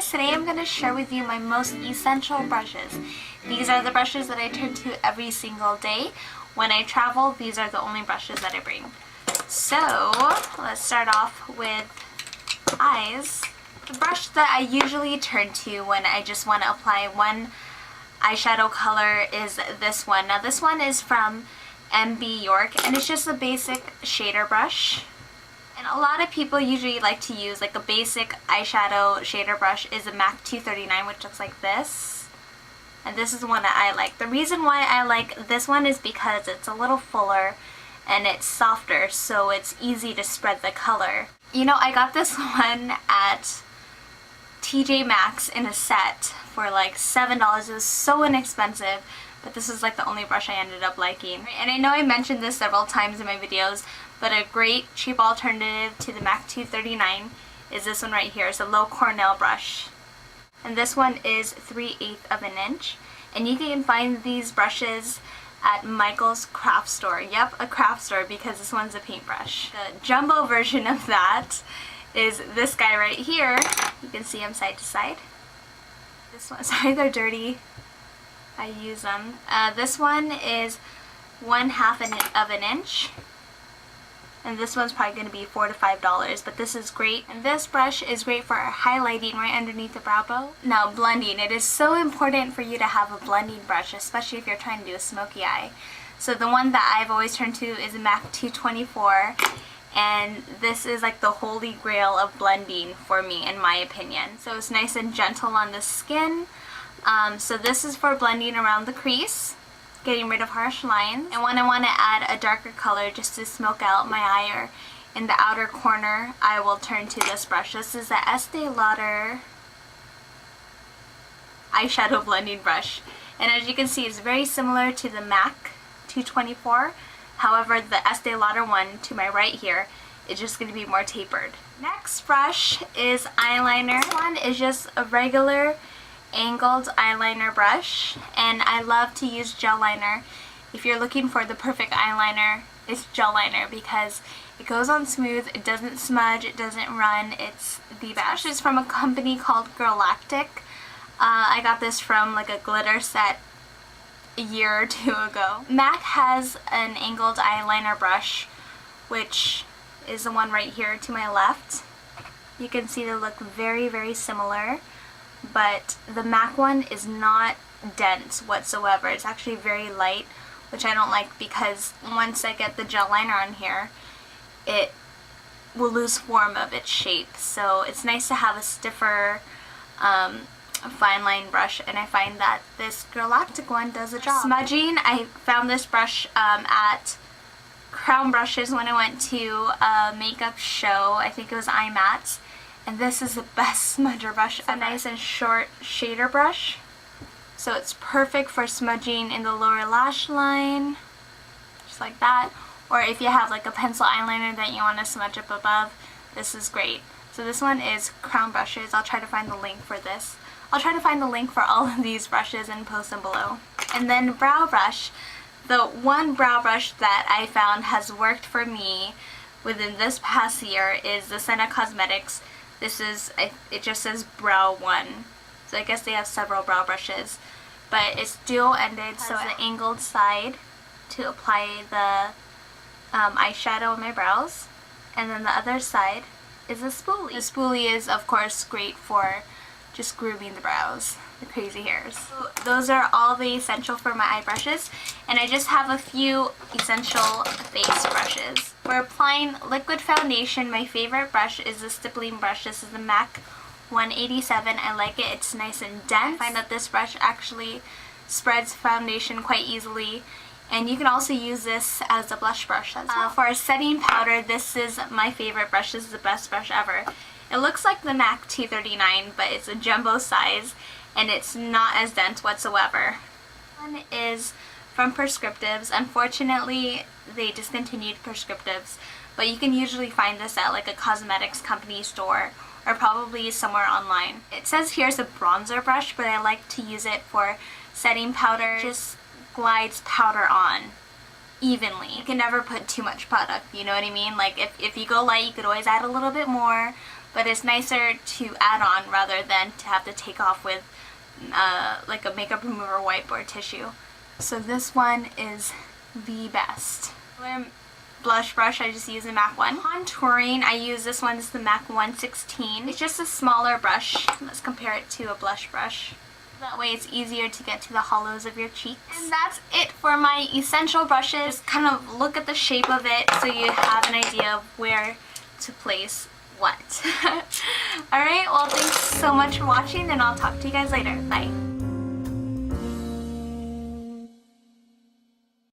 guys, today I'm going to share with you my most essential brushes. These are the brushes that I turn to every single day. When I travel, these are the only brushes that I bring. So, let's start off with eyes. The brush that I usually turn to when I just want to apply one eyeshadow color is this one. Now this one is from MB York and it's just a basic shader brush. And a lot of people usually like to use like a basic eyeshadow shader brush is a MAC 239, which looks like this. And this is the one that I like. The reason why I like this one is because it's a little fuller and it's softer, so it's easy to spread the color. You know, I got this one at TJ Maxx in a set for like $7. It was so inexpensive, but this is like the only brush I ended up liking. And I know I mentioned this several times in my videos, but a great cheap alternative to the MAC 239 is this one right here. It's a low Cornell brush. And this one is 3/8 of an inch. And you can find these brushes at Michael's craft store. Yep, a craft store, because this one's a paintbrush. The jumbo version of that is this guy right here. You can see them side to side. This one, sorry they're dirty. I use them. This one is 1/2 of an inch. And this one's probably going to be $4 to $5, but this is great. And this brush is great for highlighting right underneath the brow bone. Now blending, it is so important for you to have a blending brush, especially if you're trying to do a smoky eye. So the one that I've always turned to is a MAC 224, and this is like the holy grail of blending for me, in my opinion. So it's nice and gentle on the skin. So this is for blending around the crease, getting rid of harsh lines. And when I want to add a darker color just to smoke out my eye or in the outer corner, I will turn to this brush. This is the Estee Lauder eyeshadow blending brush. And as you can see, it's very similar to the MAC 224. However, the Estee Lauder one to my right here is just going to be more tapered. Next brush is eyeliner. This one is just a regular angled eyeliner brush, and I love to use gel liner. If you're looking for the perfect eyeliner, it's gel liner because it goes on smooth, it doesn't smudge, it doesn't run. It's the best. This brush is from a company called Girlactic. I got this from like a glitter set a year or two ago. MAC has an angled eyeliner brush, which is the one right here to my left. You can see they look very, very similar. But the MAC one is not dense whatsoever. It's actually very light, which I don't like because once I get the gel liner on here, it will lose form of its shape. So it's nice to have a stiffer fine line brush, and I find that this Girlactic one does a job. Smudging, I found this brush at Crown Brushes when I went to a makeup show. I think it was IMATS. And this is the best smudger brush. It's a nice and short shader brush. So it's perfect for smudging in the lower lash line, just like that. Or if you have like a pencil eyeliner that you want to smudge up above, this is great. So this one is Crown Brushes. I'll try to find the link for this. I'll try to find the link for all of these brushes and post them below. And then brow brush. The one brow brush that I found has worked for me within this past year is the Senna Cosmetics. This is, it just says Brow 1, so I guess they have several brow brushes, but it's dual-ended, so it's the angled side to apply the eyeshadow on my brows, and then the other side is a spoolie. The spoolie is, of course, great for just grooming the brows, the crazy hairs. So those are all the essential for my eye brushes, and I just have a few essential face brushes. For applying liquid foundation, my favorite brush is the stippling brush. This is the MAC 187. I like it. It's nice and dense. I find that this brush actually spreads foundation quite easily, and you can also use this as a blush brush as well. For a setting powder, this is my favorite brush. This is the best brush ever. It looks like the MAC 239, but it's a jumbo size, and it's not as dense whatsoever. One is from Prescriptives. Unfortunately, they discontinued Prescriptives, but you can usually find this at like a cosmetics company store or probably somewhere online. It says here's a bronzer brush, but I like to use it for setting powder. It just glides powder on evenly. You can never put too much product, you know what I mean? Like if you go light, you could always add a little bit more, but it's nicer to add on rather than to have to take off with like a makeup remover wipe or tissue. So this one is the best. Blush brush, I just use the MAC 1. Contouring, I use this one, it's the MAC 116. It's just a smaller brush. Let's compare it to a blush brush. That way it's easier to get to the hollows of your cheeks. And that's it for my essential brushes. Just kind of look at the shape of it so you have an idea of where to place what. Alright, well thanks so much for watching and I'll talk to you guys later. Bye.